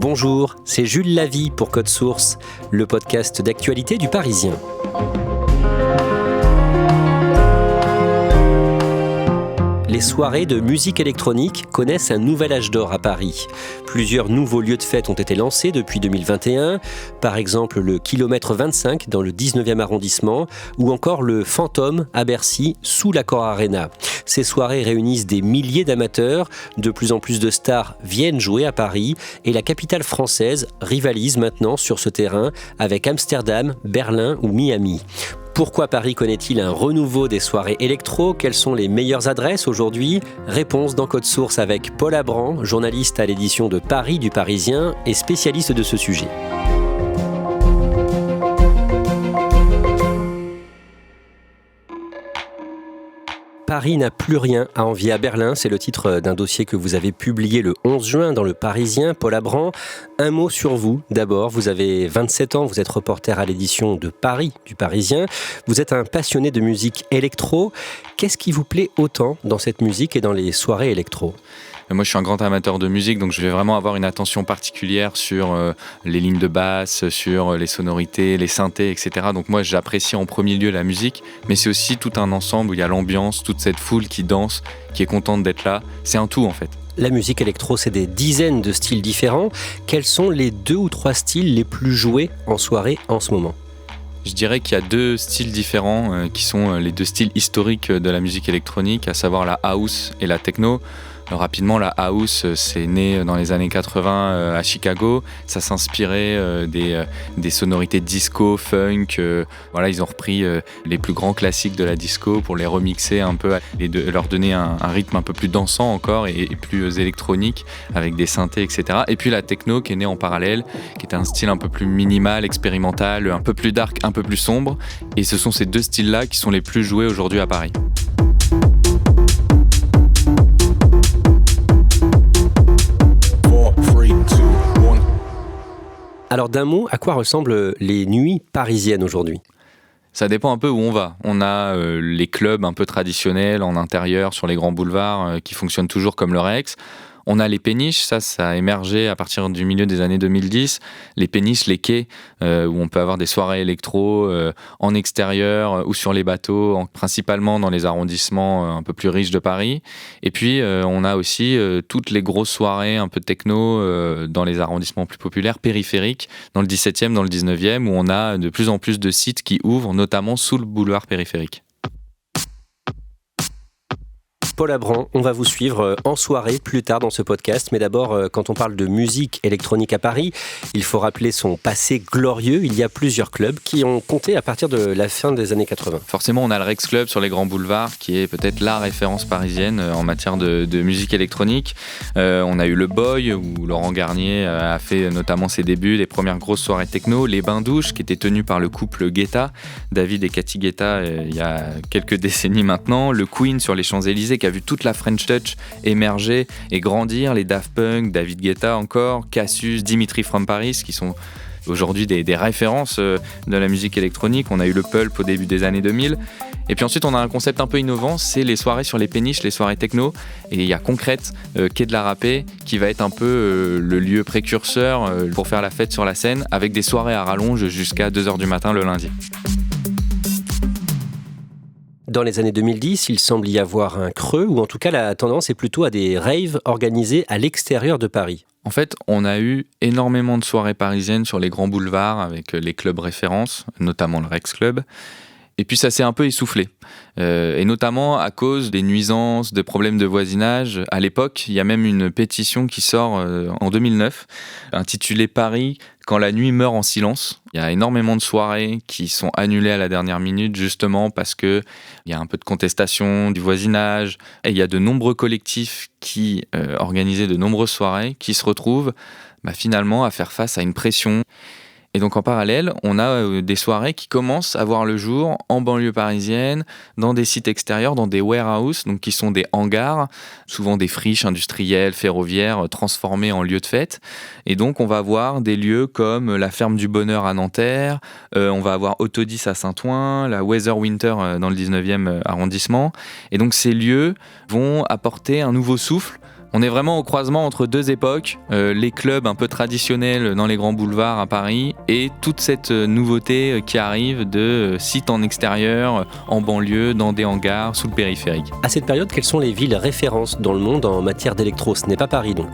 Bonjour, c'est Jules Lavie pour Code Source, le podcast d'actualité du Parisien. Les soirées de musique électronique connaissent un nouvel âge d'or à Paris. Plusieurs nouveaux lieux de fête ont été lancés depuis 2021, par exemple le Kilomètre 25 dans le 19e arrondissement ou encore le Fantôme à Bercy sous l'Accor Arena. Ces soirées réunissent des milliers d'amateurs, de plus en plus de stars viennent jouer à Paris et la capitale française rivalise maintenant sur ce terrain avec Amsterdam, Berlin ou Miami. Pourquoi Paris connaît-il un renouveau des soirées électro ? Quelles sont les meilleures adresses aujourd'hui ? Réponse dans Code Source avec Paul Abran, journaliste à l'édition de Paris du Parisien et spécialiste de ce sujet. Paris n'a plus rien à envier à Berlin, c'est le titre d'un dossier que vous avez publié le 11 juin dans le Parisien. Paul Abran, un mot sur vous d'abord. Vous avez 27 ans, vous êtes reporter à l'édition de Paris du Parisien. Vous êtes un passionné de musique électro. Qu'est-ce qui vous plaît autant dans cette musique et dans les soirées électro ? Moi, je suis un grand amateur de musique, donc je vais vraiment avoir une attention particulière sur les lignes de basse, sur les sonorités, les synthés, etc. Donc moi, j'apprécie en premier lieu la musique, mais c'est aussi tout un ensemble où il y a l'ambiance, toute cette foule qui danse, qui est contente d'être là. C'est un tout, en fait. La musique électro, c'est des dizaines de styles différents. Quels sont les 2 ou 3 styles les plus joués en soirée en ce moment ? Je dirais qu'il y a 2 styles différents qui sont les 2 styles historiques de la musique électronique, à savoir la house et la techno. Rapidement, la house, c'est né dans les années 80 à Chicago. Ça s'inspirait des sonorités disco, funk. Voilà, ils ont repris les plus grands classiques de la disco pour les remixer un peu et leur donner un rythme un peu plus dansant encore et plus électronique avec des synthés, etc. Et puis la techno qui est née en parallèle, qui est un style un peu plus minimal, expérimental, un peu plus dark, un peu plus sombre. Et ce sont ces 2 styles-là qui sont les plus joués aujourd'hui à Paris. Alors d'un mot, à quoi ressemblent les nuits parisiennes aujourd'hui ? Ça dépend un peu où on va. On a les clubs un peu traditionnels en intérieur sur les grands boulevards qui fonctionnent toujours comme le Rex. On a les péniches, ça a émergé à partir du milieu des années 2010. Les péniches, les quais, où on peut avoir des soirées électro en extérieur ou sur les bateaux, principalement dans les arrondissements un peu plus riches de Paris. Et puis, on a aussi toutes les grosses soirées un peu techno dans les arrondissements plus populaires, périphériques, dans le 17e, dans le 19e, où on a de plus en plus de sites qui ouvrent, notamment sous le boulevard périphérique. Paul Abran, on va vous suivre en soirée plus tard dans ce podcast. Mais d'abord, quand on parle de musique électronique à Paris, il faut rappeler son passé glorieux. Il y a plusieurs clubs qui ont compté à partir de la fin des années 80. Forcément, on a le Rex Club sur les grands boulevards, qui est peut-être la référence parisienne en matière de musique électronique. On a eu le Boy, où Laurent Garnier a fait notamment ses débuts, les premières grosses soirées techno. Les Bains-Douches, qui étaient tenus par le couple Guetta, David et Cathy Guetta, il y a quelques décennies maintenant. Le Queen sur les Champs-Élysées, qui a vu toute la French Touch émerger et grandir, les Daft Punk, David Guetta encore, Cassius, Dimitri from Paris, qui sont aujourd'hui des références de la musique électronique. On a eu le Pulp au début des années 2000. Et puis ensuite, on a un concept un peu innovant, c'est les soirées sur les péniches, les soirées techno. Et il y a Concrète, quai de la Râpée, qui va être un peu le lieu précurseur pour faire la fête sur la scène, avec des soirées à rallonge jusqu'à 2h du matin le lundi. Dans les années 2010, il semble y avoir un creux, ou en tout cas la tendance est plutôt à des raves organisés à l'extérieur de Paris. En fait, on a eu énormément de soirées parisiennes sur les grands boulevards avec les clubs références, notamment le Rex Club. Et puis ça s'est un peu essoufflé, et notamment à cause des nuisances, des problèmes de voisinage. À l'époque, il y a même une pétition qui sort en 2009, intitulée « Paris, quand la nuit meurt en silence ». Il y a énormément de soirées qui sont annulées à la dernière minute, justement parce qu'il y a un peu de contestation du voisinage. Et il y a de nombreux collectifs qui organisaient de nombreuses soirées, qui se retrouvent finalement à faire face à une pression. Et donc en parallèle, on a des soirées qui commencent à voir le jour en banlieue parisienne, dans des sites extérieurs, dans des warehouses, donc qui sont des hangars, souvent des friches industrielles, ferroviaires, transformées en lieux de fête. Et donc on va avoir des lieux comme la Ferme du Bonheur à Nanterre, on va avoir Autodis à Saint-Ouen, la Weather Winter dans le 19e arrondissement. Et donc ces lieux vont apporter un nouveau souffle On est vraiment au croisement entre deux époques, les clubs un peu traditionnels dans les grands boulevards à Paris et toute cette nouveauté qui arrive de sites en extérieur, en banlieue, dans des hangars, sous le périphérique. À cette période, quelles sont les villes références dans le monde en matière d'électro ? Ce n'est pas Paris donc.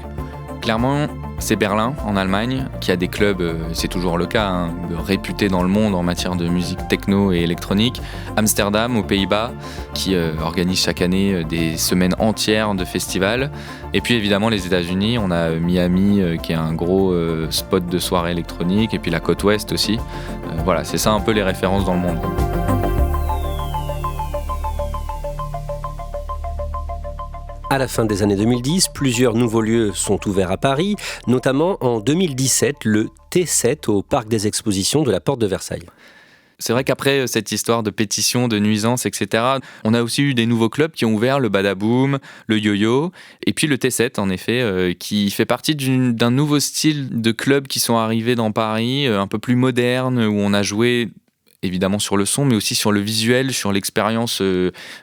Clairement, c'est Berlin, en Allemagne, qui a des clubs, c'est toujours le cas, réputés dans le monde en matière de musique techno et électronique. Amsterdam, aux Pays-Bas, qui organise chaque année des semaines entières de festivals. Et puis évidemment, les États-Unis, on a Miami, qui est un gros spot de soirée électronique, et puis la côte ouest aussi. Voilà, c'est ça un peu les références dans le monde. À la fin des années 2010, plusieurs nouveaux lieux sont ouverts à Paris, notamment en 2017, le T7 au Parc des Expositions de la Porte de Versailles. C'est vrai qu'après cette histoire de pétition, de nuisances, etc., on a aussi eu des nouveaux clubs qui ont ouvert, le Badaboom, le Yo-Yo, et puis le T7, en effet, qui fait partie d'un nouveau style de clubs qui sont arrivés dans Paris, un peu plus moderne, où on a joué évidemment sur le son, mais aussi sur le visuel, sur l'expérience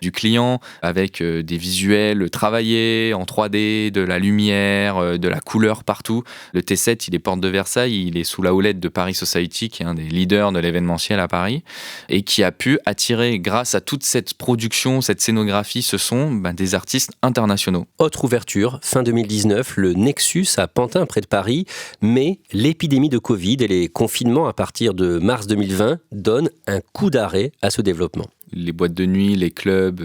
du client, avec des visuels travaillés en 3D, de la lumière, de la couleur partout. Le T7, il est porte de Versailles, il est sous la houlette de Paris Society, qui est un des leaders de l'événementiel à Paris, et qui a pu attirer, grâce à toute cette production, cette scénographie, ce son, des artistes internationaux. Autre ouverture, fin 2019, le Nexus à Pantin, près de Paris, mais l'épidémie de Covid et les confinements à partir de mars 2020 donnent un coup d'arrêt à ce développement. Les boîtes de nuit, les clubs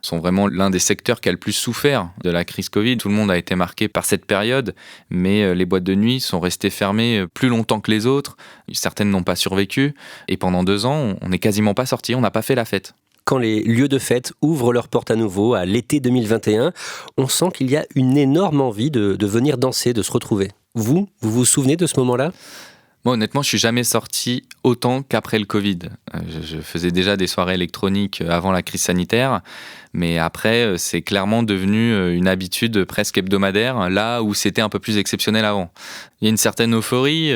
sont vraiment l'un des secteurs qui a le plus souffert de la crise Covid. Tout le monde a été marqué par cette période, mais les boîtes de nuit sont restées fermées plus longtemps que les autres. Certaines n'ont pas survécu. Et pendant 2 ans, on n'est quasiment pas sortis, on n'a pas fait la fête. Quand les lieux de fête ouvrent leurs portes à nouveau à l'été 2021, on sent qu'il y a une énorme envie de venir danser, de se retrouver. Vous vous souvenez de ce moment-là ? Moi, honnêtement, je suis jamais sorti autant qu'après le Covid. Je faisais déjà des soirées électroniques avant la crise sanitaire, mais après, c'est clairement devenu une habitude presque hebdomadaire, là où c'était un peu plus exceptionnel avant. Il y a une certaine euphorie.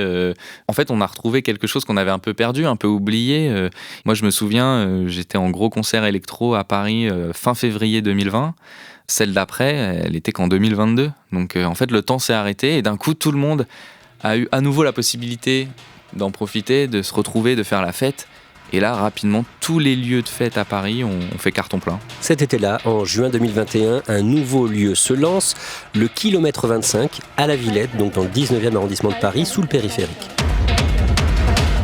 En fait, on a retrouvé quelque chose qu'on avait un peu perdu, un peu oublié. Moi, je me souviens, j'étais en gros concert électro à Paris fin février 2020. Celle d'après, elle était qu'en 2022. Donc, en fait, le temps s'est arrêté et d'un coup, tout le monde a eu à nouveau la possibilité d'en profiter, de se retrouver, de faire la fête. Et là, rapidement, tous les lieux de fête à Paris ont fait carton plein. Cet été-là, en juin 2021, un nouveau lieu se lance, le kilomètre 25 à la Villette, donc dans le 19e arrondissement de Paris, sous le périphérique.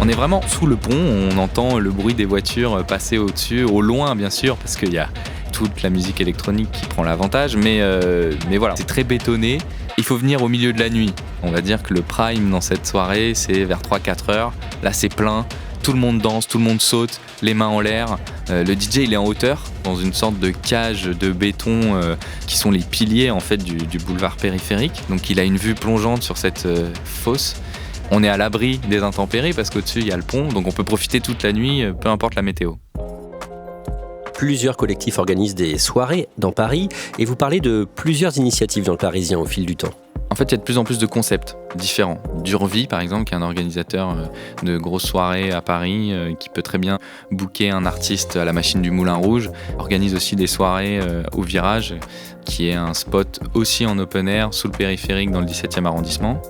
On est vraiment sous le pont, on entend le bruit des voitures passer au-dessus, au loin bien sûr, parce qu'il y a toute la musique électronique qui prend l'avantage, mais voilà, c'est très bétonné. Il faut venir au milieu de la nuit. On va dire que le prime dans cette soirée, c'est vers 3-4 heures. Là, c'est plein. Tout le monde danse, tout le monde saute, les mains en l'air. Le DJ, il est en hauteur, dans une sorte de cage de béton qui sont les piliers en fait du boulevard périphérique. Donc, il a une vue plongeante sur cette fosse. On est à l'abri des intempéries parce qu'au-dessus, il y a le pont. Donc, on peut profiter toute la nuit, peu importe la météo. Plusieurs collectifs organisent des soirées dans Paris et vous parlez de plusieurs initiatives dans le Parisien au fil du temps. En fait, il y a de plus en plus de concepts différents. Durvie, par exemple, qui est un organisateur de grosses soirées à Paris, qui peut très bien booker un artiste à la machine du Moulin Rouge, organise aussi des soirées au Virage, qui est un spot aussi en open air, sous le périphérique, dans le 17e arrondissement.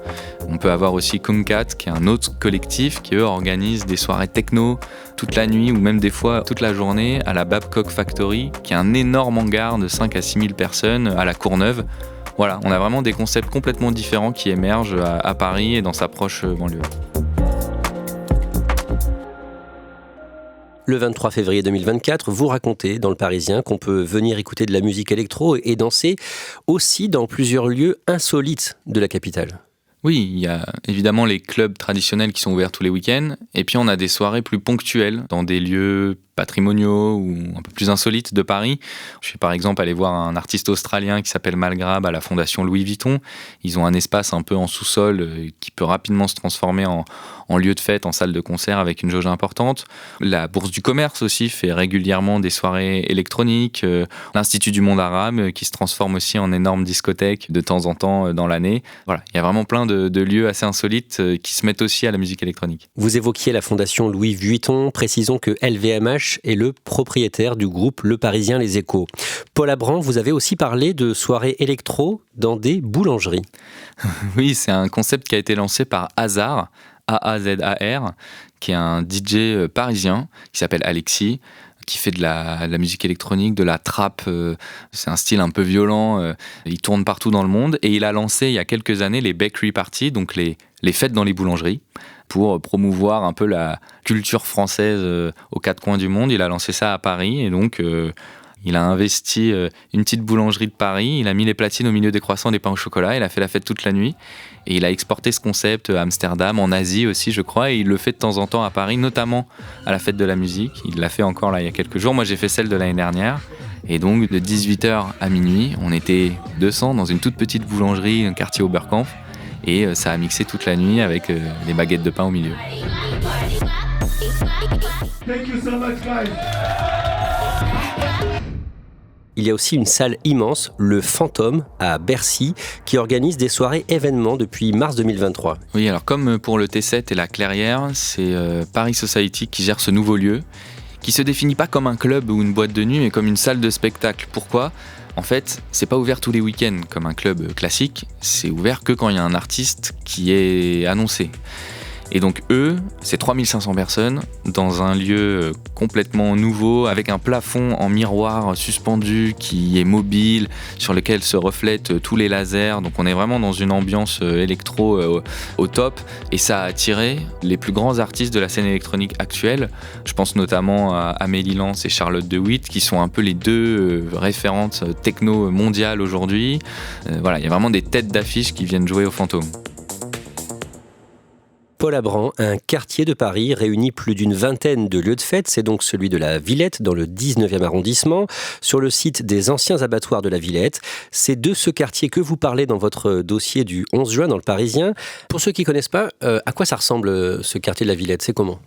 On peut avoir aussi Kumkat, qui est un autre collectif, qui eux organisent des soirées techno toute la nuit, ou même des fois toute la journée, à la Babcock Factory, qui est un énorme hangar de 5 à 6 000 personnes à la Courneuve. Voilà, on a vraiment des concepts complètement différents qui émergent à Paris et dans sa proche banlieue. Le 23 février 2024, vous racontez dans Le Parisien qu'on peut venir écouter de la musique électro et danser aussi dans plusieurs lieux insolites de la capitale. Oui, il y a évidemment les clubs traditionnels qui sont ouverts tous les week-ends, et puis on a des soirées plus ponctuelles dans des lieux patrimoniaux ou un peu plus insolites de Paris. Je suis par exemple allé voir un artiste australien qui s'appelle Malgrab à la Fondation Louis Vuitton. Ils ont un espace un peu en sous-sol qui peut rapidement se transformer en lieu de fête, en salle de concert avec une jauge importante. La Bourse du Commerce aussi fait régulièrement des soirées électroniques. L'Institut du Monde Arabe qui se transforme aussi en énorme discothèque de temps en temps dans l'année. Voilà, il y a vraiment plein de lieux assez insolites qui se mettent aussi à la musique électronique. Vous évoquiez la Fondation Louis Vuitton. Précisons que LVMH Lelouch est le propriétaire du groupe Le Parisien Les Échos. Paul Abran, vous avez aussi parlé de soirées électro dans des boulangeries. Oui, c'est un concept qui a été lancé par Hazar, A-A-Z-A-R, qui est un DJ parisien qui s'appelle Alexis, qui fait de la musique électronique, de la trap. C'est un style un peu violent. Il tourne partout dans le monde. Et il a lancé il y a quelques années les bakery parties, donc les fêtes dans les boulangeries, pour promouvoir un peu la culture française aux quatre coins du monde. Il a lancé ça à Paris et donc il a investi une petite boulangerie de Paris. Il a mis les platines au milieu des croissants et des pains au chocolat. Il a fait la fête toute la nuit. Et il a exporté ce concept à Amsterdam, en Asie aussi, je crois. Et il le fait de temps en temps à Paris, notamment à la fête de la musique. Il l'a fait encore là il y a quelques jours. Moi, j'ai fait celle de l'année dernière. Et donc, de 18h à minuit, on était 200 dans une toute petite boulangerie, un quartier Oberkampf. Et ça a mixé toute la nuit avec les baguettes de pain au milieu. Thank you so much, guys. Il y a aussi une salle immense, le Fantôme, à Bercy, qui organise des soirées événements depuis mars 2023. Oui, alors comme pour le T7 et la Clairière, c'est Paris Society qui gère ce nouveau lieu, qui se définit pas comme un club ou une boîte de nuit, mais comme une salle de spectacle. Pourquoi ? En fait, c'est pas ouvert tous les week-ends comme un club classique, c'est ouvert que quand il y a un artiste qui est annoncé. Et donc eux, c'est 3500 personnes dans un lieu complètement nouveau, avec un plafond en miroir suspendu qui est mobile, sur lequel se reflètent tous les lasers. Donc on est vraiment dans une ambiance électro au top. Et ça a attiré les plus grands artistes de la scène électronique actuelle. Je pense notamment à Amélie Lance et Charlotte de Witt, qui sont un peu les deux référentes techno mondiales aujourd'hui. Voilà, il y a vraiment des têtes d'affiche qui viennent jouer au Fantôme. Paul Abran, un quartier de Paris réunit plus d'une vingtaine de lieux de fête. C'est donc celui de la Villette, dans le 19e arrondissement, sur le site des anciens abattoirs de la Villette. C'est de ce quartier que vous parlez dans votre dossier du 11 juin dans le Parisien. Pour ceux qui ne connaissent pas, à quoi ça ressemble ce quartier de la Villette ? C'est comment ?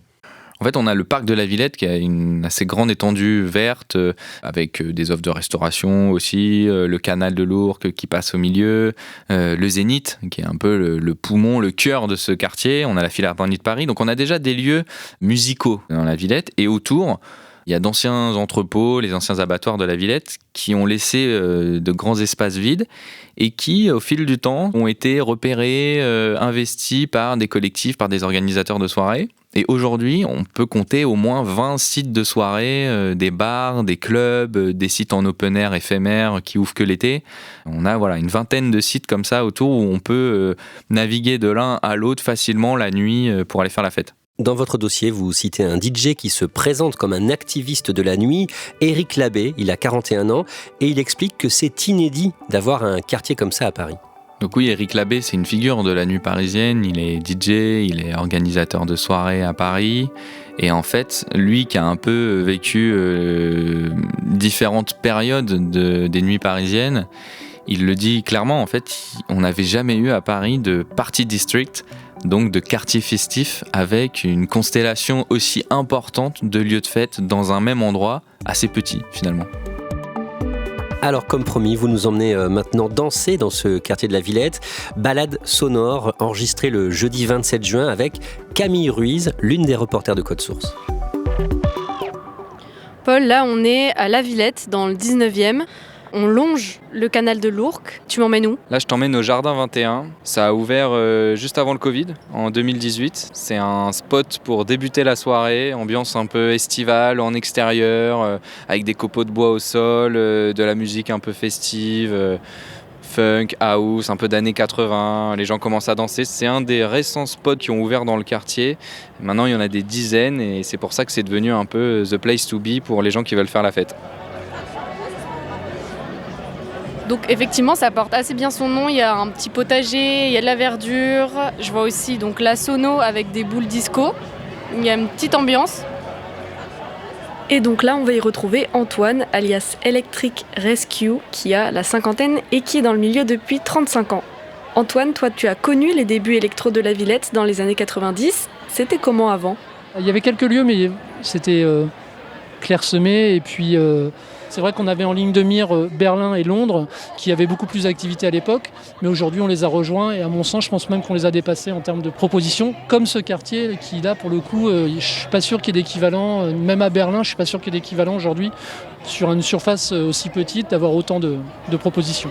En fait, on a le parc de la Villette qui a une assez grande étendue verte avec des offres de restauration aussi, le canal de l'Ourcq qui passe au milieu, le Zénith qui est un peu le poumon, le cœur de ce quartier. On a la Philharmonie de Paris. Donc on a déjà des lieux musicaux dans la Villette et autour, il y a d'anciens entrepôts, les anciens abattoirs de la Villette qui ont laissé de grands espaces vides et qui, au fil du temps, ont été repérés, investis par des collectifs, par des organisateurs de soirées. Et aujourd'hui, on peut compter au moins 20 sites de soirée, des bars, des clubs, des sites en open air éphémères qui ouvrent que l'été. On a une vingtaine de sites comme ça autour où on peut naviguer de l'un à l'autre facilement la nuit pour aller faire la fête. Dans votre dossier, vous citez un DJ qui se présente comme un activiste de la nuit, Éric Labbé, il a 41 ans, et il explique que c'est inédit d'avoir un quartier comme ça à Paris. Donc oui, Éric Labbé, c'est une figure de la nuit parisienne, il est DJ, il est organisateur de soirées à Paris, et en fait, lui qui a un peu vécu différentes périodes des nuits parisiennes, il le dit clairement, en fait, on n'avait jamais eu à Paris de party district, donc de quartier festif, avec une constellation aussi importante de lieux de fête dans un même endroit, assez petit finalement. Alors comme promis, vous nous emmenez maintenant danser dans ce quartier de la Villette. Balade sonore enregistrée le jeudi 27 juin avec Camille Ruiz, l'une des reporters de Code Source. Paul, là on est à la Villette dans le 19e. On longe le canal de l'Ourcq. Tu m'emmènes où ? Là, je t'emmène au Jardin 21. Ça a ouvert juste avant le Covid, en 2018. C'est un spot pour débuter la soirée, ambiance un peu estivale, en extérieur, avec des copeaux de bois au sol, de la musique un peu festive, funk, house, un peu d'années 80. Les gens commencent à danser. C'est un des récents spots qui ont ouvert dans le quartier. Maintenant, il y en a des dizaines et c'est pour ça que c'est devenu un peu the place to be pour les gens qui veulent faire la fête. Donc effectivement, ça porte assez bien son nom. Il y a un petit potager, il y a de la verdure. Je vois aussi donc la sono avec des boules disco. Il y a une petite ambiance. Et donc là, on va y retrouver Antoine, alias Electric Rescue, qui a la cinquantaine et qui est dans le milieu depuis 35 ans. Antoine, toi, tu as connu les débuts électro de la Villette dans les années 90. C'était comment avant ? Il y avait quelques lieux, mais c'était clairsemé. Et puis, C'est vrai qu'on avait en ligne de mire Berlin et Londres, qui avaient beaucoup plus d'activité à l'époque, mais aujourd'hui on les a rejoints et à mon sens, je pense même qu'on les a dépassés en termes de propositions, comme ce quartier qui là pour le coup, je ne suis pas sûr qu'il y ait d'équivalent, même à Berlin, je ne suis pas sûr qu'il y ait d'équivalent aujourd'hui sur une surface aussi petite d'avoir autant de propositions.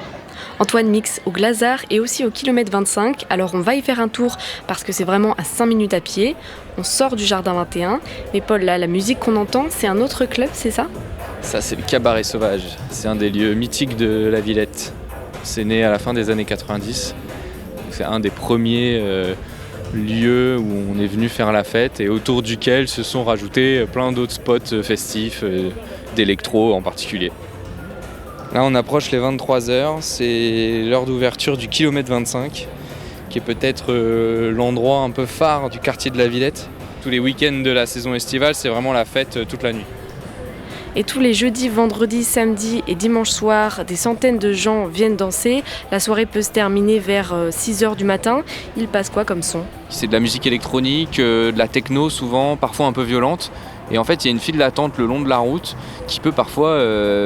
Antoine mixe au Glazart et aussi au kilomètre 25. Alors on va y faire un tour parce que c'est vraiment à 5 minutes à pied. On sort du Jardin 21. Mais Paul, là, la musique qu'on entend, c'est un autre club, c'est ça ? Ça, c'est le Cabaret Sauvage. C'est un des lieux mythiques de la Villette. C'est né à la fin des années 90. C'est un des premiers lieux où on est venu faire la fête et autour duquel se sont rajoutés plein d'autres spots festifs, d'électro en particulier. Là, on approche les 23h, c'est l'heure d'ouverture du kilomètre 25, qui est peut-être l'endroit un peu phare du quartier de la Villette. Tous les week-ends de la saison estivale, c'est vraiment la fête toute la nuit. Et tous les jeudis, vendredis, samedis et dimanches soirs, des centaines de gens viennent danser. La soirée peut se terminer vers 6h du matin. Il passe quoi comme son ? C'est de la musique électronique, de la techno souvent, parfois un peu violente. Et en fait, il y a une file d'attente le long de la route qui peut parfois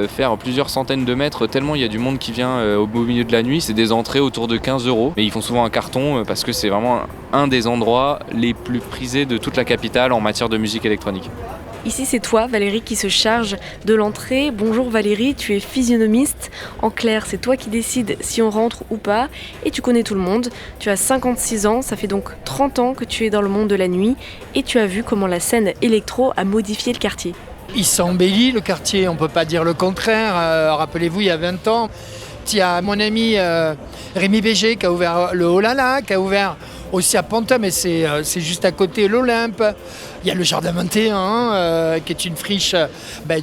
faire plusieurs centaines de mètres tellement il y a du monde qui vient au beau milieu de la nuit. C'est des entrées autour de 15 €. Mais ils font souvent un carton parce que c'est vraiment un des endroits les plus prisés de toute la capitale en matière de musique électronique. Ici, c'est toi, Valérie, qui se charge de l'entrée. Bonjour Valérie, tu es physionomiste. En clair, c'est toi qui décides si on rentre ou pas. Et tu connais tout le monde. Tu as 56 ans, ça fait donc 30 ans que tu es dans le monde de la nuit. Et tu as vu comment la scène électro a modifié le quartier. Il s'embellit le quartier, on ne peut pas dire le contraire. Rappelez-vous, il y a 20 ans, il y a mon ami Rémi Béger qui a ouvert le Olala, qui a ouvert aussi à Pantin, mais c'est juste à côté l'Olympe. Il y a le Jardin 21 qui est une friche.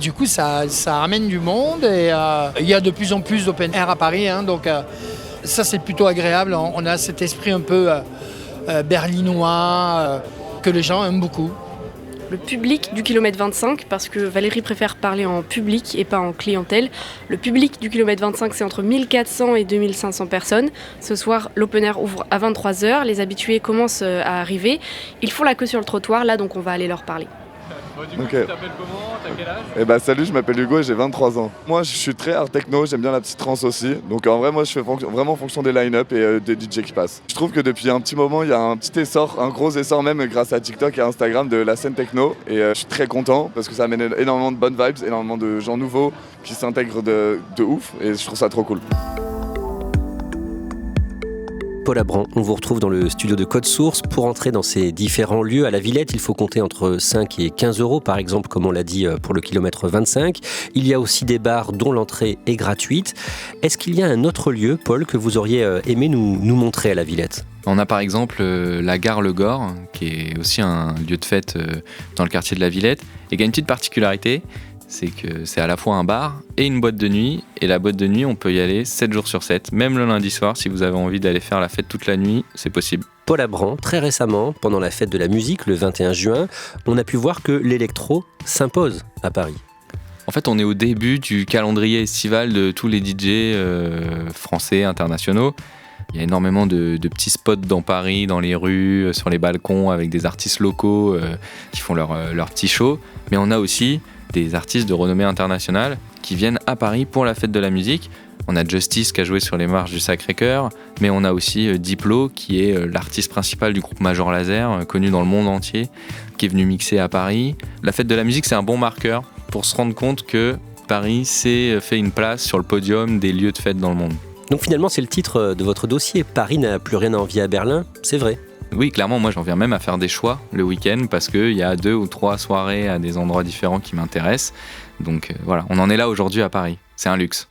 Du coup, ça ramène du monde et il y a de plus en plus d'open air à Paris. Donc ça, c'est plutôt agréable. On a cet esprit un peu berlinois que les gens aiment beaucoup. Le public du kilomètre 25, parce que Valérie préfère parler en public et pas en clientèle. Le public du kilomètre 25, c'est entre 1400 et 2500 personnes. Ce soir, l'open air ouvre à 23h. Les habitués commencent à arriver. Ils font la queue sur le trottoir, là, donc on va aller leur parler. Du coup, tu t'appelles comment ? T'as quel âge ? Salut, je m'appelle Hugo et j'ai 23 ans. Moi, je suis très art techno, j'aime bien la petite trance aussi. Donc en vrai, moi, je fais vraiment en fonction des line-up et des DJ qui passent. Je trouve que depuis un petit moment, il y a un petit essor, un gros essor même grâce à TikTok et Instagram de la scène techno. Et je suis très content parce que ça amène énormément de bonnes vibes, énormément de gens nouveaux qui s'intègrent de ouf. Et je trouve ça trop cool. Paul Abran, on vous retrouve dans le studio de Code Source. Pour entrer dans ces différents lieux à la Villette, il faut compter entre 5 et 15 € par exemple, comme on l'a dit pour le kilomètre 25. Il y a aussi des bars dont l'entrée est gratuite. Est-ce qu'il y a un autre lieu, Paul, que vous auriez aimé nous montrer à la Villette ? On a par exemple la gare Le Gore, qui est aussi un lieu de fête dans le quartier de la Villette, et qui a une petite particularité, c'est que c'est à la fois un bar et une boîte de nuit. Et la boîte de nuit, on peut y aller 7 jours sur 7, même le lundi soir. Si vous avez envie d'aller faire la fête toute la nuit, c'est possible. Paul Abran, très récemment, pendant la fête de la musique, le 21 juin, on a pu voir que l'électro s'impose à Paris. En fait, on est au début du calendrier estival de tous les DJ français, internationaux. Il y a énormément de petits spots dans Paris, dans les rues, sur les balcons, avec des artistes locaux qui font leur petits shows. Mais on a aussi des artistes de renommée internationale qui viennent à Paris pour la fête de la musique. On a Justice qui a joué sur les marches du Sacré-Cœur, mais on a aussi Diplo qui est l'artiste principal du groupe Major Lazer, connu dans le monde entier, qui est venu mixer à Paris. La fête de la musique, c'est un bon marqueur pour se rendre compte que Paris s'est fait une place sur le podium des lieux de fête dans le monde. Donc finalement, c'est le titre de votre dossier. Paris n'a plus rien à envier à Berlin, c'est vrai. Oui, clairement, moi j'en viens même à faire des choix le week-end parce qu'il y a 2 ou 3 soirées à des endroits différents qui m'intéressent. Donc voilà, on en est là aujourd'hui à Paris. C'est un luxe.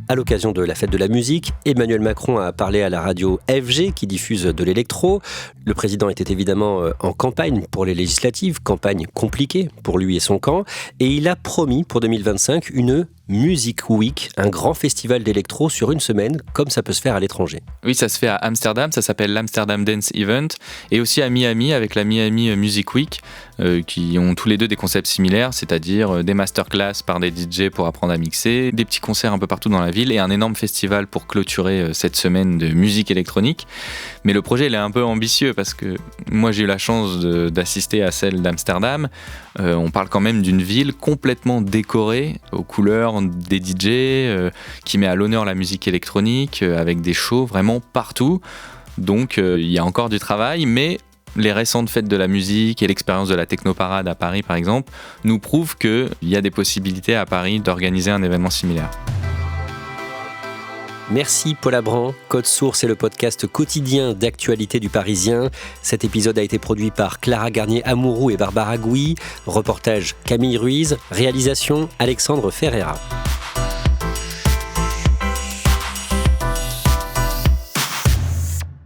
À l'occasion de la fête de la musique, Emmanuel Macron a parlé à la radio FG qui diffuse de l'électro. Le président était évidemment en campagne pour les législatives, campagne compliquée pour lui et son camp. Et il a promis pour 2025 une Music Week, un grand festival d'électro sur une semaine, comme ça peut se faire à l'étranger. Oui, ça se fait à Amsterdam, ça s'appelle l'Amsterdam Dance Event, et aussi à Miami avec la Miami Music Week, qui ont tous les deux des concepts similaires, c'est-à-dire des masterclass par des DJ pour apprendre à mixer, des petits concerts un peu partout dans la ville et un énorme festival pour clôturer cette semaine de musique électronique. Mais le projet il est un peu ambitieux parce que moi j'ai eu la chance d'assister à celle d'Amsterdam. On parle quand même d'une ville complètement décorée aux couleurs des DJ, qui met à l'honneur la musique électronique avec des shows vraiment partout. Donc il y a encore du travail, mais les récentes fêtes de la musique et l'expérience de la Technoparade à Paris, par exemple, nous prouvent qu'il y a des possibilités à Paris d'organiser un événement similaire. Merci Paul Abran. Code Source est le podcast quotidien d'actualité du Parisien. Cet épisode a été produit par Clara Garnier-Amouroux et Barbara Gouy. Reportage Camille Ruiz. Réalisation Alexandre Ferreira.